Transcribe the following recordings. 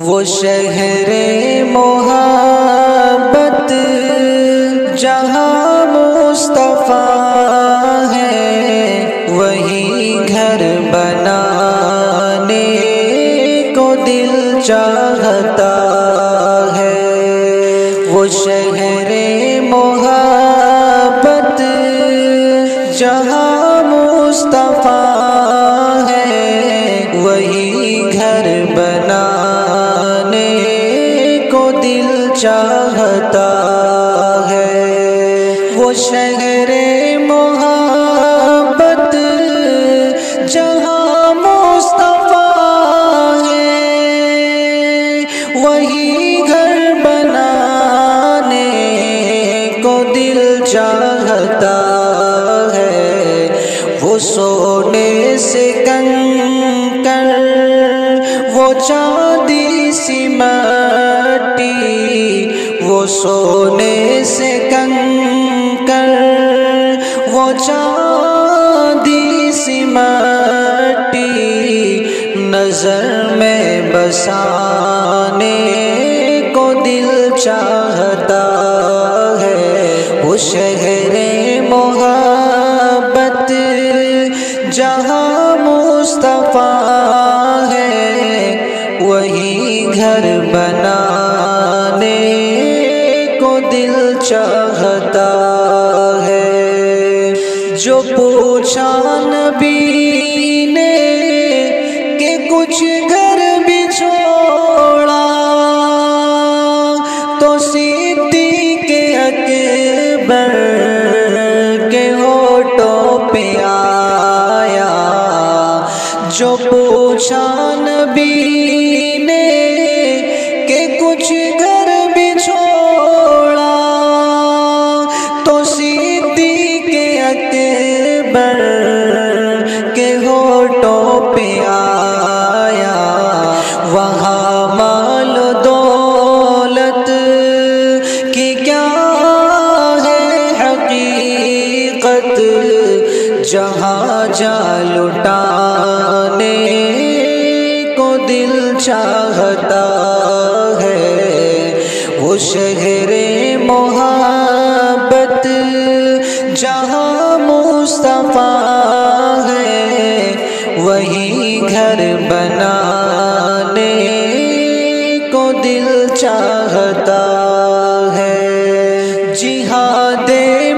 وہ شہر محبت جہاں مصطفیٰ ہے، وہی گھر بنانے کو دل چاہتا ہے۔ وہ شہر محبت جہاں مصطفیٰ ہے، وہی گھر بنانے کو دل چاہتا ہے۔ وہ شہر محبت جہاں مصطفیٰ ہے، وہی گھر بنانے کو دل چاہتا ہے۔ وہ سونے سے کنکر، وہ چاندی سی مٹی، وہ سونے سے کنکر، وہ چاندی سی مٹی، نظر میں بسانے کو دل چاہتا ہے۔ وہ شہر محبت جہاں مصطفیٰ ہے، وہی گھر بنانے کو دل چاہتا ہے۔ جو پوچھا نبی نے کہ کچھ گھر بھی چھوڑا، تو صدیق اکبر کے ہونٹوں پہ آیا۔ جو پوچھا نبی نے کہ کچھ گھر بھی چھوڑا، تو صدیق اکبر کے ہونٹوں پہ آیا۔ وہاں مال و دولت کی کیا ہے حقیقت، جہاں جا لٹانے کو دل چاہتا ہے۔ وہ شہر محبت جہاں مصطفیٰ ہے، وہی گھر بنانے کو دل چاہتا ہے۔ جہاد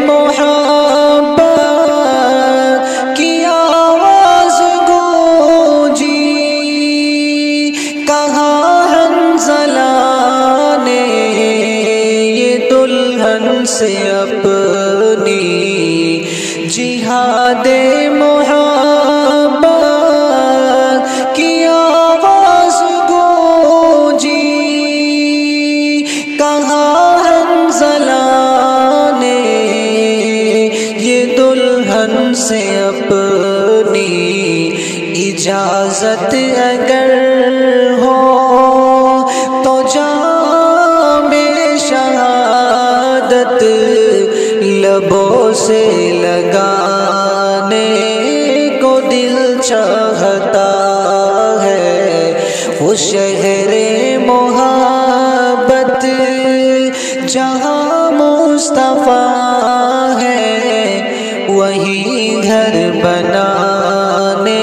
محبت کی آواز گونجی، کہا حنظلہ نے یہ دلہن سے اپنی۔ جہاد محبت کی آواز گونجی، کہا حنظلہ نے یہ دلہن سے اپنی۔ اجازت اگر ہو تو جام شہادت لبوں سے لگانے کو دل چاہتا ہے۔ وہ شہر محبت جہاں مصطفیٰ ہے، وہی گھر بنانے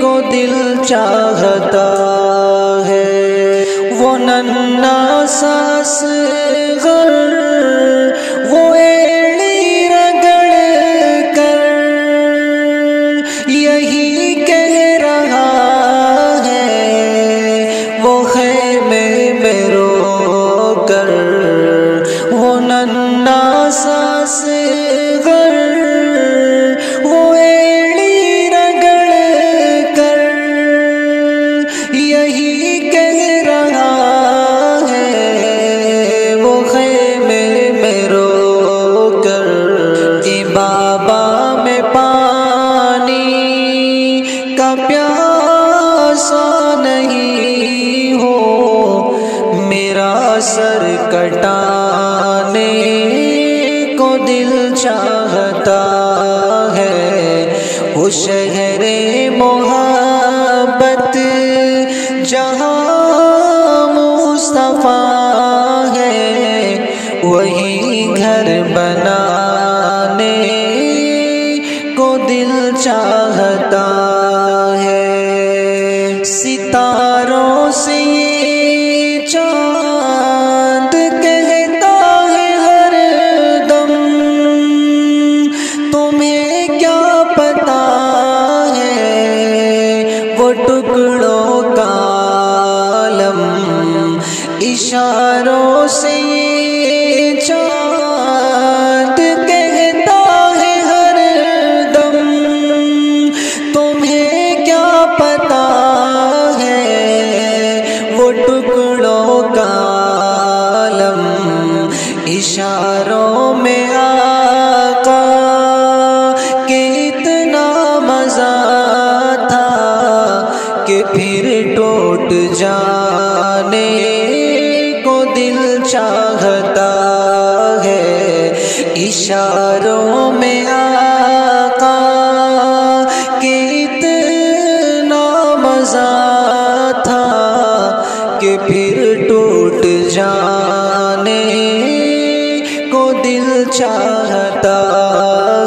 کو دل چاہتا ہے۔ وہ ننھا سا اصغر، وہ ایڑی رگڑ کر یہی کہہ رہا ہے، وہ خیمے میں رو کر۔ وہ ننھا سا اصغر، وہ ایڑی رگڑ کر یہی کہہ رہا ہے، وہ خیمے میں رو کر۔ کہ بابا میں پانی کا پیاسا نہیں ہو، میرا سر کٹانے کو دل چاہتا ہے۔ وہ شہر محبت جہاں مصطفیٰ ہے وہی گھر بنانے کو دل چاہتا ہے۔ ستاروں سے یہ چاند کہتا ہے ہر دم، تمہیں کیا پتا ہے وہ ٹکڑوں کا عالم، اشاروں سے یہ چاند کہتا ہے ہر دم، تمہیں کیا پتا ہے وہ ٹکڑوں کا عالم، اشاروں میں آقا کہ اتنا مزہ تھا کہ پھر ٹوٹ جانے کو دل چاہتا ہے۔ اشاروں میں آقا کہ اتنا مزہ تھا کہ پھر ٹوٹ جانے کو دل چاہتا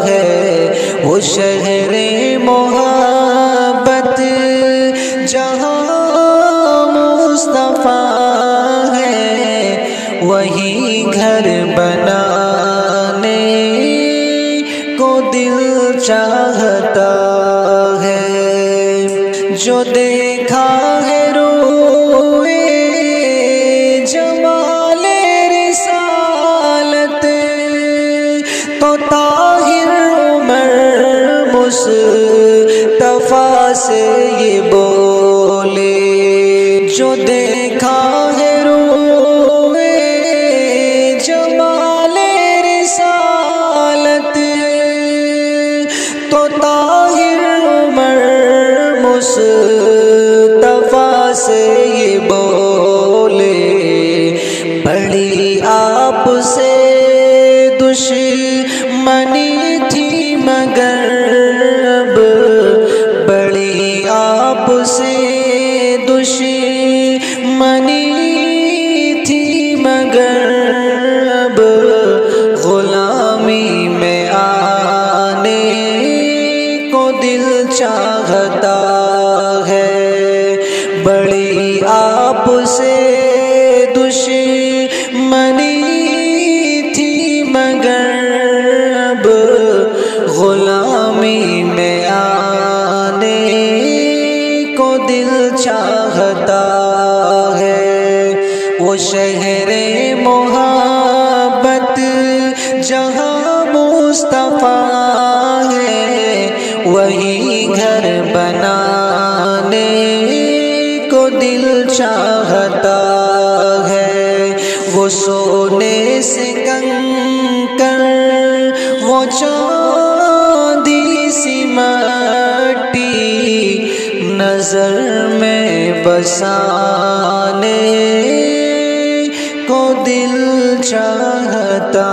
ہے۔ وہ شہر محبت جہاں مصطفیٰ ہے وہی گھر بنانے کو دل چاہتا ہے۔ جو دیکھا ہے روئے جمال رسالت تو طاہر عمر مصطفیٰ سے یہ بولے، جو دیکھا ہے روئے جمال رسالت تو طاہر عمر مصطفیٰ سے یہ بولے، بڑی آپ سے دشمنی تھی مگر اب، بڑی آپ سے دشمنی تھی مگر اب، غلامی میں آنے کو دل چاہتا ہے۔ بڑی آپ سے دشمنی تھی مگر اب، غلامی میں آنے کو دل چاہتا ہے۔ وہ شہر محبت جہاں مصطفیٰ ہے وہی گھر بنانے کو دل چاہتا ہے۔ وہ سونے سے کنکر وہ چاندی سی مٹی نظر میں بسانے کو دل چاہتا